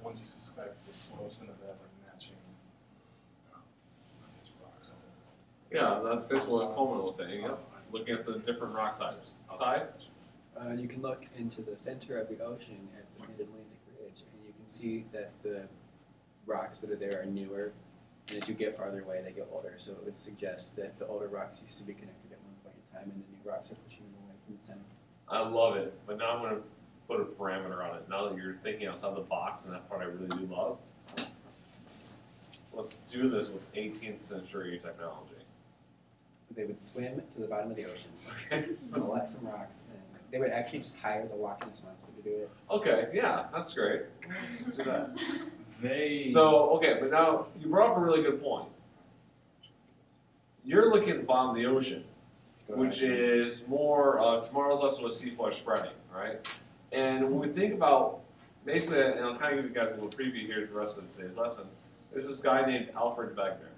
ones you suspect the most, and then they have like matching I guess rocks on it. Yeah, that's basically what Coleman was saying. Yep. Looking at the different rock types. Ty? You can look into the center of the ocean at the Mid-Atlantic Ridge, and you can see that the rocks that are there are newer, and as you get farther away, they get older. So it would suggest that the older rocks used to be connected at one point in time, and the new rocks are pushing them away from the center. I love it, but now I'm going to put a parameter on it. Now that you're thinking outside the box, and that part I really do love, let's do this with 18th century technology. They would swim to the bottom of the ocean, collect some rocks, and they would actually just hire the walking monster to do it. Okay, yeah, that's great. Let's do that. But now you brought up a really good point. You're looking at the bottom of the ocean, which is more tomorrow's lesson was seafloor spreading, right? And when we think about basically, and I'll kind of give you guys a little preview here to the rest of today's lesson. There's this guy named Alfred Wegener,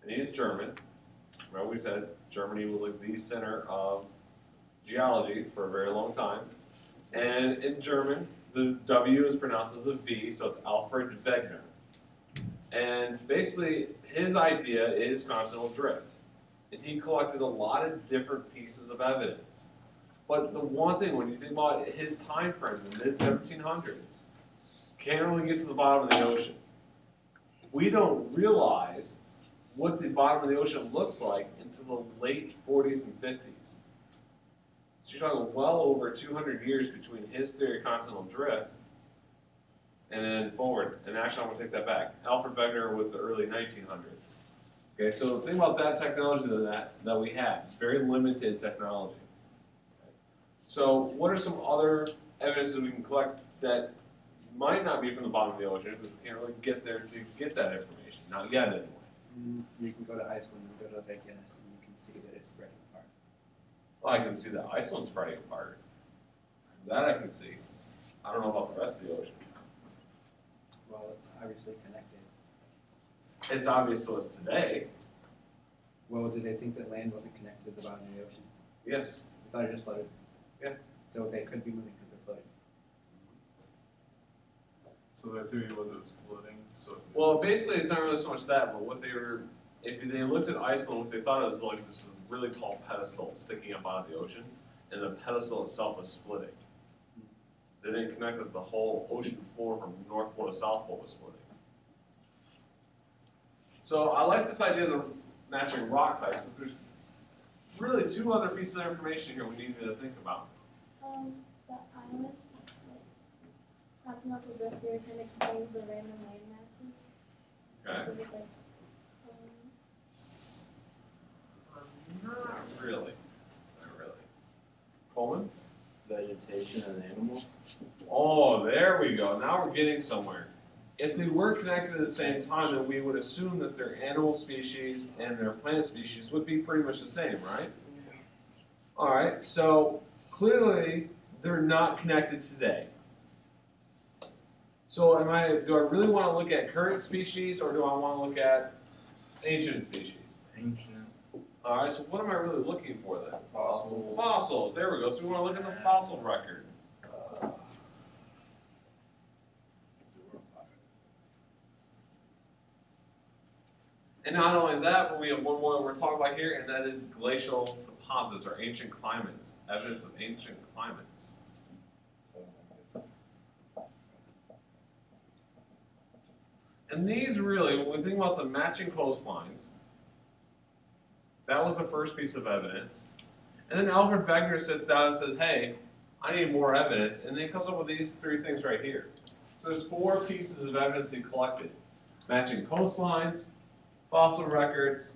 and he is German. Remember we said Germany was like the center of geology for a very long time. And in German, the W is pronounced as a V, so it's Alfred Wegener. And basically, his idea is continental drift. And he collected a lot of different pieces of evidence. But the one thing, when you think about his time frame, the mid-1700s, can't really get to the bottom of the ocean. We don't realize what the bottom of the ocean looks like until the late 40s and 50s. So you're talking well over 200 years between his theory of continental drift and then forward. And actually, I'm going to take that back. Alfred Wegener was the early 1900s. Okay, so think about that technology that we had. Very limited technology. Okay. So what are some other evidence that we can collect that might not be from the bottom of the ocean because we can't really get there to get that information? Not yet, anyway. You can go to Iceland and go to Vegas, and you can see that it's spreading apart. Well, I can see that Iceland's spreading apart. That I can see. I don't know about the rest of the ocean. Well, it's obviously connected. It's obvious to us today. Well, did they think that land wasn't connected to the bottom of the ocean? Yes. I thought it just floated. Yeah. So they could be moving because they're floating. So their theory was it was floating. So Well, basically, it's not really so much that, but what they were, if they looked at Iceland, what they thought it was like this really tall pedestal sticking up out of the ocean, and the pedestal itself was splitting. They didn't connect that the whole ocean floor from North Pole to South Pole was splitting. So I like this idea of the matching rock types, but there's really two other pieces of information here we need to think about. The islands, like continental drift theory kind of explains the random land masses. Okay. So it's like, Not really. Not really. Coleman? Vegetation and animals. Oh, there we go. Now we're getting somewhere. If they were connected at the same time, then we would assume that their animal species and their plant species would be pretty much the same, right? All right, so clearly they're not connected today. So do I really want to look at current species, or do I want to look at ancient species? ancient. All right, so what am I really looking for then? Fossils. Fossils, there we go. So we want to look at the fossil record. And not only that, but we have one more we're talking about here, and that is glacial deposits or ancient climates, evidence of ancient climates. And these really, when we think about the matching coastlines, that was the first piece of evidence. And then Alfred Wegener sits down and says, hey, I need more evidence. And then he comes up with these three things right here. So there's 4 pieces of evidence he collected. Matching coastlines, fossil records,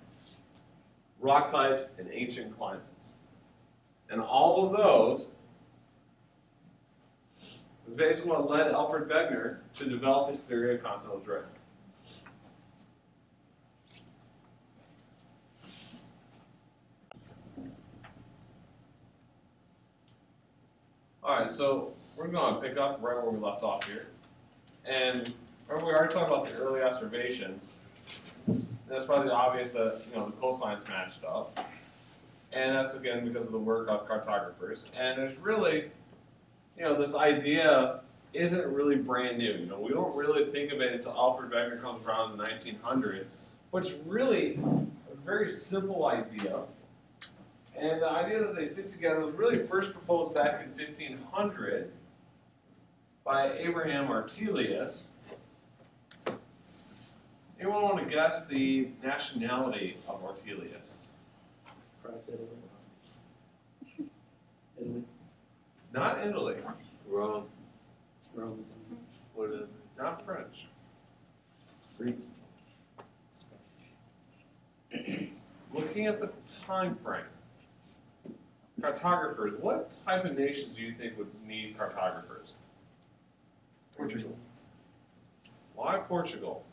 rock types, and ancient climates. And all of those was basically what led Alfred Wegener to develop his theory of continental drift. All right, so we're going to pick up right where we left off here. And remember, we already talked about the early observations. And it's probably obvious that the coastlines matched up. And that's, again, because of the work of cartographers. And there's really, this idea isn't really brand new. You know, we don't really think of it until Alfred Wegener comes around in the 1900s, but it's really a very simple idea. And the idea that they fit together was really first proposed back in 1500 by Abraham Artelius. Anyone want to guess the nationality of Artelius? France, Italy. Italy? Not Italy, Rome. Rome is in What is it? not French. Greek? Looking at the time frame, cartographers, what type of nations do you think would need cartographers? Portugal. Why Portugal?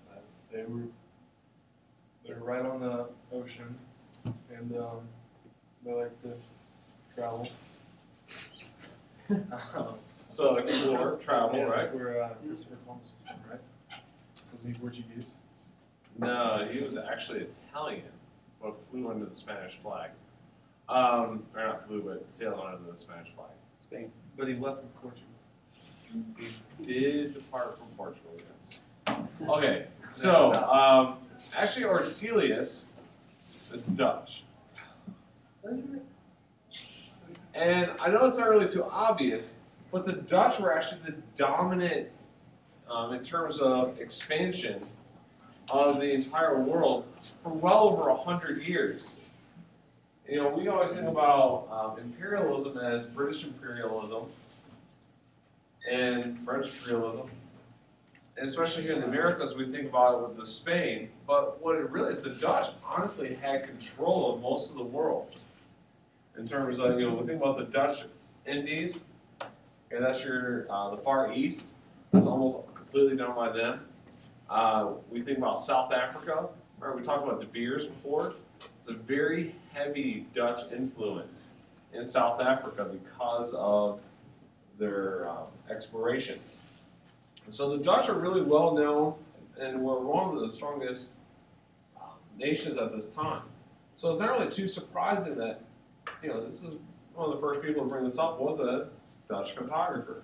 They're right on the ocean, and they like to travel. So explore, travel, Yeah, right? That's where Christopher Columbus was from, right? Was he Portuguese? No, he was actually Italian, but flew under the Spanish flag. Or not flew, but sailed under the Spanish flag. Spain. But he left from Portugal. He did depart from Portugal, yes. Okay, so actually Ortelius is Dutch. And I know it's not really too obvious, but the Dutch were actually the dominant in terms of expansion of the entire world for well over 100 years. You know, we always think about imperialism as British imperialism and French imperialism. And especially here in the Americas, we think about it with the Spain. But what it really is, the Dutch honestly had control of most of the world. In terms of, you know, we think about the Dutch Indies, and that's your the Far East. That's almost completely done by them. We think about South Africa. Right? We talked about De Beers before. It's a very heavy Dutch influence in South Africa because of their exploration. And so the Dutch are really well known and were one of the strongest nations at this time. So it's not really too surprising that, you know, this is one of the first people to bring this up was a Dutch cartographer.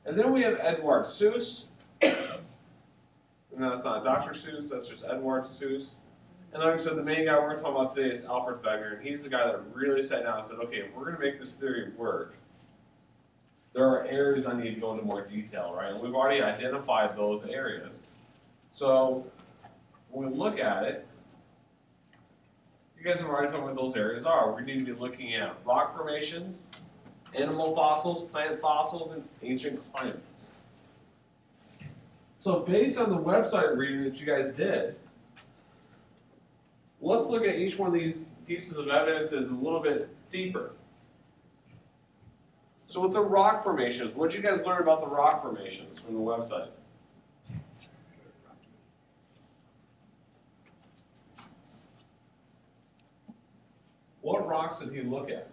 And then we have Edward Seuss. And that's not Dr. Seuss, that's just Edward Seuss. And like I said, the main guy we're talking about today is Alfred Wegener, and he's the guy that really sat down and said, okay, if we're going to make this theory work, there are areas I need to go into more detail, right? And we've already identified those areas. So when we look at it, you guys have already told me what those areas are. We need to be looking at rock formations, animal fossils, plant fossils, and ancient climates. So based on the website reading that you guys did, let's look at each one of these pieces of evidence as a little bit deeper. So with the rock formations, what did you guys learn about the rock formations from the website? What rocks did he look at?